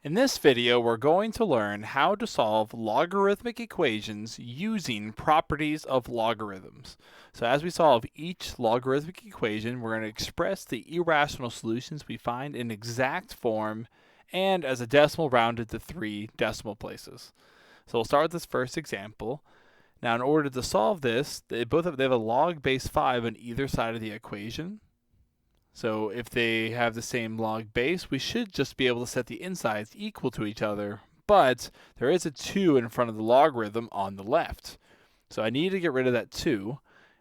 In this video, we're going to learn how to solve logarithmic equations using properties of logarithms. So as we solve each logarithmic equation, we're going to express the irrational solutions we find in exact form and as a decimal rounded to 3 decimal places. So we'll start with this first example. Now in order to solve this, they have a log base 5 on either side of the equation. So if they have the same log base, we should just be able to set the insides equal to each other, but there is a 2 in front of the logarithm on the left. So I need to get rid of that 2,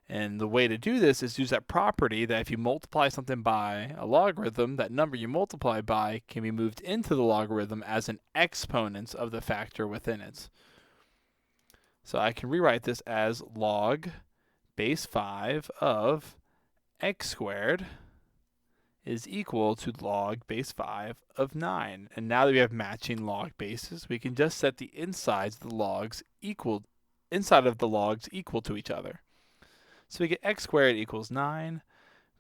and the way to do this is use that property that if you multiply something by a logarithm, that number you multiply by can be moved into the logarithm as an exponent of the factor within it. So I can rewrite this as log base 5 of x squared is equal to log base 5 of 9. And now that we have matching log bases, we can just set the insides of the logs equal to each other. So we get x squared equals 9.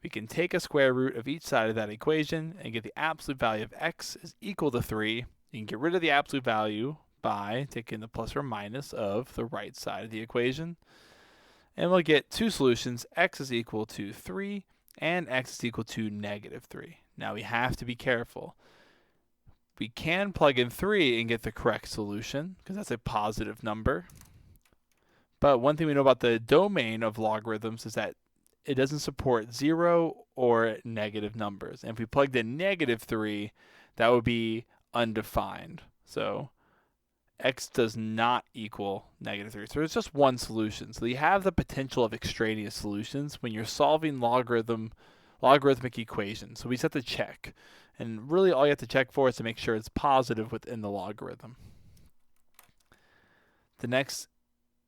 We can take a square root of each side of that equation and get the absolute value of x is equal to 3. You can get rid of the absolute value by taking the plus or minus of the right side of the equation. And we'll get two solutions, x is equal to 3 and x is equal to -3. Now we have to be careful. We can plug in 3 and get the correct solution because that's a positive number. But one thing we know about the domain of logarithms is that it doesn't support 0 or negative numbers. And if we plugged in -3, that would be undefined. So x does not equal -3. So there's just one solution. So you have the potential of extraneous solutions when you're solving logarithmic equations. So we just have to check. And really all you have to check for is to make sure it's positive within the logarithm. The next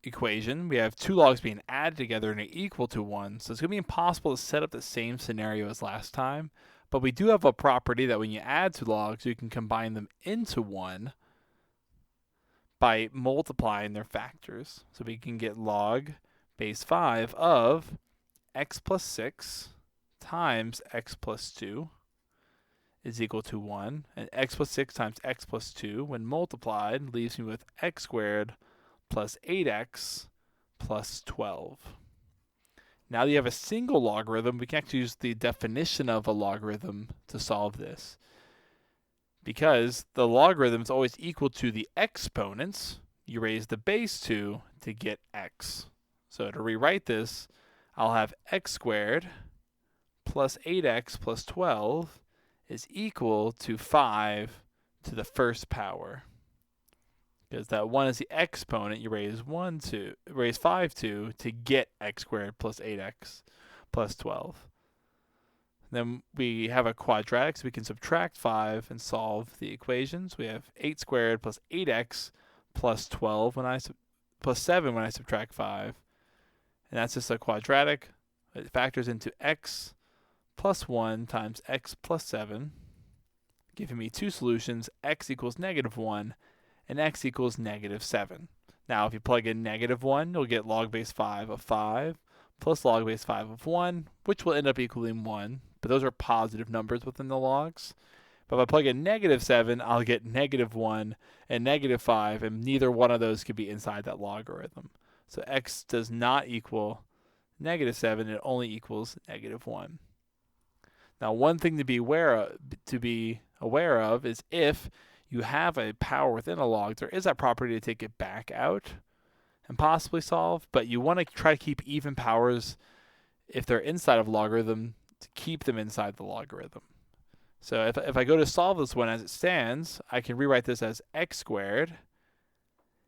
equation, we have two logs being added together and are equal to 1. So it's going to be impossible to set up the same scenario as last time. But we do have a property that when you add two logs, you can combine them into 1 by multiplying their factors. So we can get log base 5 of x plus 6 times x plus 2 is equal to 1. And x plus 6 times x plus 2, when multiplied, leaves me with x squared plus 8x plus 12. Now that you have a single logarithm, we can actually use the definition of a logarithm to solve this, because the logarithm is always equal to the exponents you raise the base to get x. So to rewrite this, I'll have x squared plus 8x plus 12 is equal to 5 to the first power. Because that 1 is the exponent you raise 5 to get x squared plus 8x plus 12. Then we have a quadratic, so we can subtract 5 and solve the equations. We have 8 squared plus 8x plus 12 plus 7 when I subtract 5. And that's just a quadratic. It factors into x plus 1 times x plus 7, giving me two solutions, x equals -1 and x equals -7. Now if you plug in -1, you'll get log base 5 of 5 plus log base 5 of 1, which will end up equaling 1. But those are positive numbers within the logs. But if I plug in -7, I'll get -1 and -5, and neither one of those could be inside that logarithm. So x does not equal -7, it only equals -1. Now one thing to be aware of is if you have a power within a log, there is that property to take it back out and possibly solve, but you want to try to keep even powers if they're inside of logarithm to keep them inside the logarithm. So if I go to solve this one as it stands, I can rewrite this as x squared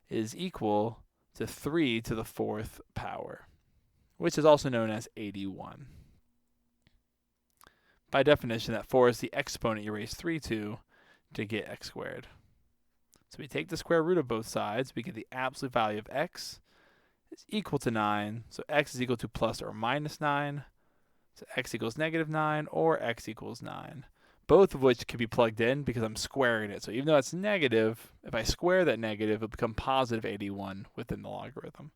is equal to 3 to the 4th power, which is also known as 81. By definition, that 4 is the exponent you raise 3 to get x squared. So we take the square root of both sides, we get the absolute value of x is equal to 9. So x is equal to plus or minus 9. So x equals -9 or x equals 9. Both of which can be plugged in because I'm squaring it. So even though it's negative, if I square that negative, it'll become positive 81 within the logarithm.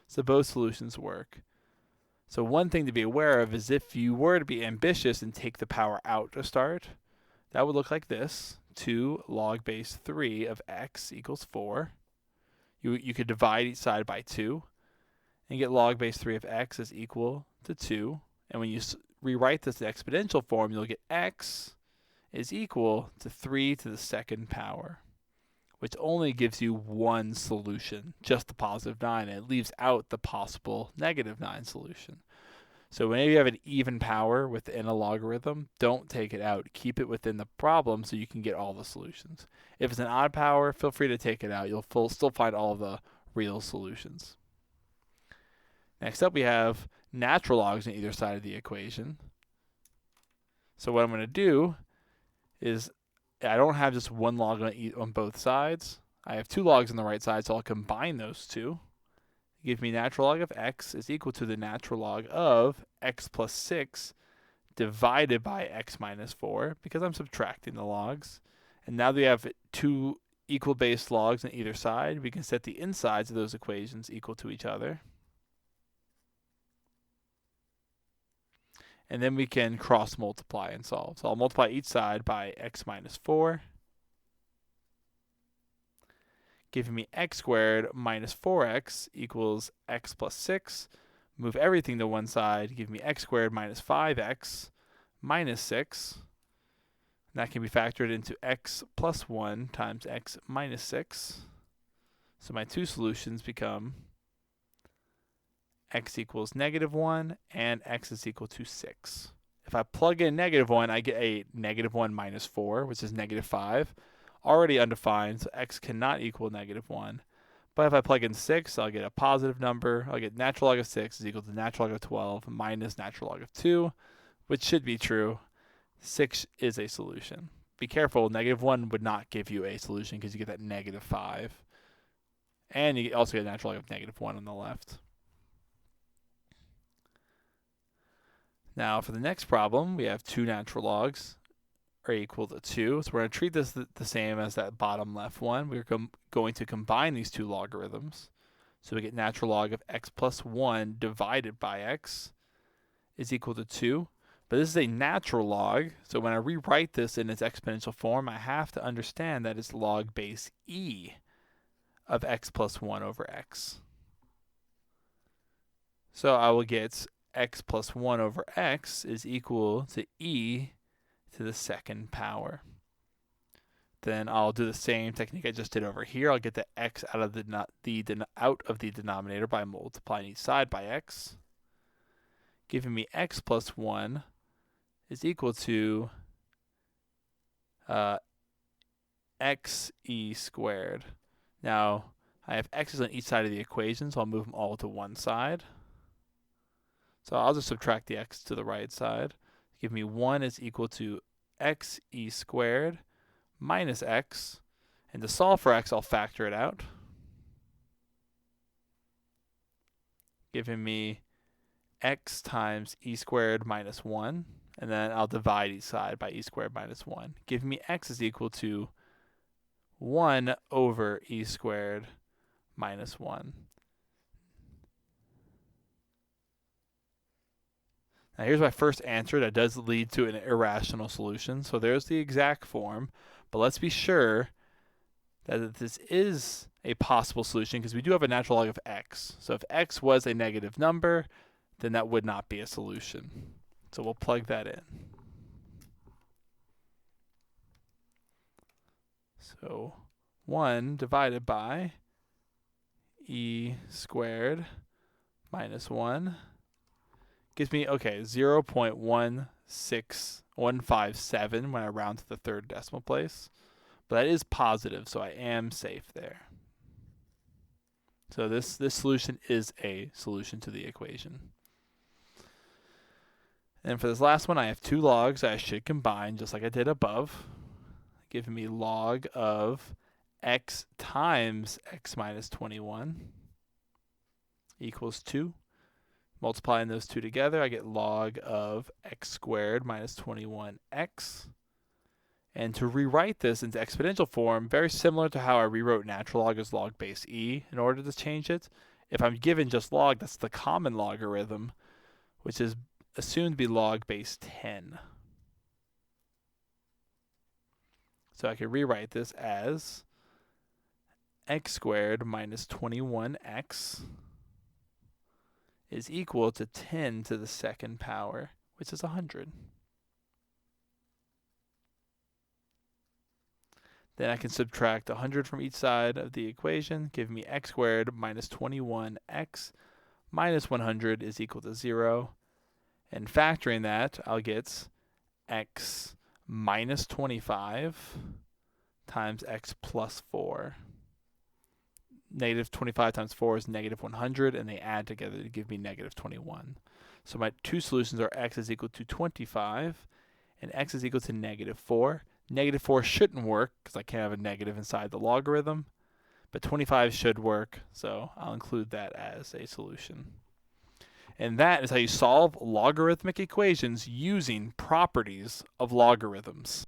So both solutions work. So one thing to be aware of is if you were to be ambitious and take the power out to start, that would look like this. 2 log base 3 of x equals 4. You could divide each side by 2 and get log base 3 of x is equal to 2. And when you rewrite this in exponential form, you'll get x is equal to 3 to the second power, which only gives you one solution, just the positive 9, and it leaves out the possible negative 9 solution. So whenever you have an even power within a logarithm, don't take it out. Keep it within the problem so you can get all the solutions. If it's an odd power, feel free to take it out. You'll still find all the real solutions. Next up, we have natural logs on either side of the equation. So what I'm going to do is I don't have just one log on both sides. I have 2 logs on the right side, so I'll combine those two. Give me natural log of x is equal to the natural log of x plus 6 divided by x minus 4, because I'm subtracting the logs. And now that we have 2 equal base logs on either side, we can set the insides of those equations equal to each other. And then we can cross multiply and solve. So I'll multiply each side by x minus 4, giving me x squared minus 4x equals x plus 6. Move everything to one side, give me x squared minus 5x minus 6. And that can be factored into x plus 1 times x minus 6. So my two solutions become x equals negative 1 and x is equal to 6. If I plug in negative 1, I get a negative 1 minus 4, which is negative 5. Already undefined, so x cannot equal negative 1. But if I plug in 6, I'll get a positive number. I'll get natural log of 6 is equal to natural log of 12 minus natural log of 2, which should be true. 6 is a solution. Be careful, negative 1 would not give you a solution because you get that negative 5. And you also get a natural log of negative 1 on the left. Now for the next problem, we have 2 natural logs are equal to 2. So we're going to treat this the same as that bottom left one. We're going to combine these two logarithms. So we get natural log of x plus 1 divided by x is equal to 2. But this is a natural log, so when I rewrite this in its exponential form, I have to understand that it's log base e of x plus 1 over x. So I will get x plus 1 over x is equal to e to the second power. Then I'll do the same technique I just did over here. I'll get the x out of the denominator by multiplying each side by x, giving me x plus 1 is equal to x e squared. Now I have x's on each side of the equation, so I'll move them all to one side. So I'll just subtract the x to the right side. Give me 1 is equal to x e squared minus x. And to solve for x, I'll factor it out, giving me x times e squared minus 1. And then I'll divide each side by e squared minus 1, giving me x is equal to 1 over e squared minus 1. Now here's my first answer that does lead to an irrational solution. So there's the exact form, but let's be sure that this is a possible solution because we do have a natural log of x. So if x was a negative number, then that would not be a solution. So we'll plug that in. So 1 divided by e squared minus 1 gives me, 0.16157 when I round to the third decimal place. But that is positive, so I am safe there. So this solution is a solution to the equation. And for this last one, I have 2 logs I should combine just like I did above, giving me log of x times x minus 21 equals 2. Multiplying those two together, I get log of x squared minus 21x. And to rewrite this into exponential form, very similar to how I rewrote natural log as log base e in order to change it. If I'm given just log, that's the common logarithm, which is assumed to be log base 10. So I can rewrite this as x squared minus 21x is equal to 10 to the second power, which is 100. Then I can subtract 100 from each side of the equation, giving me x squared minus 21x minus 100 is equal to 0. And factoring that, I'll get x minus 25 times x plus 4. Negative 25 times 4 is negative 100, and they add together to give me negative 21. So my two solutions are x is equal to 25, and x is equal to negative 4. Negative 4 shouldn't work, because I can't have a negative inside the logarithm, but 25 should work, so I'll include that as a solution. And that is how you solve logarithmic equations using properties of logarithms.